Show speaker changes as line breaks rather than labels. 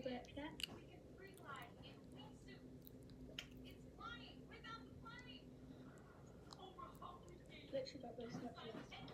put it up to that. Literally got this up to that.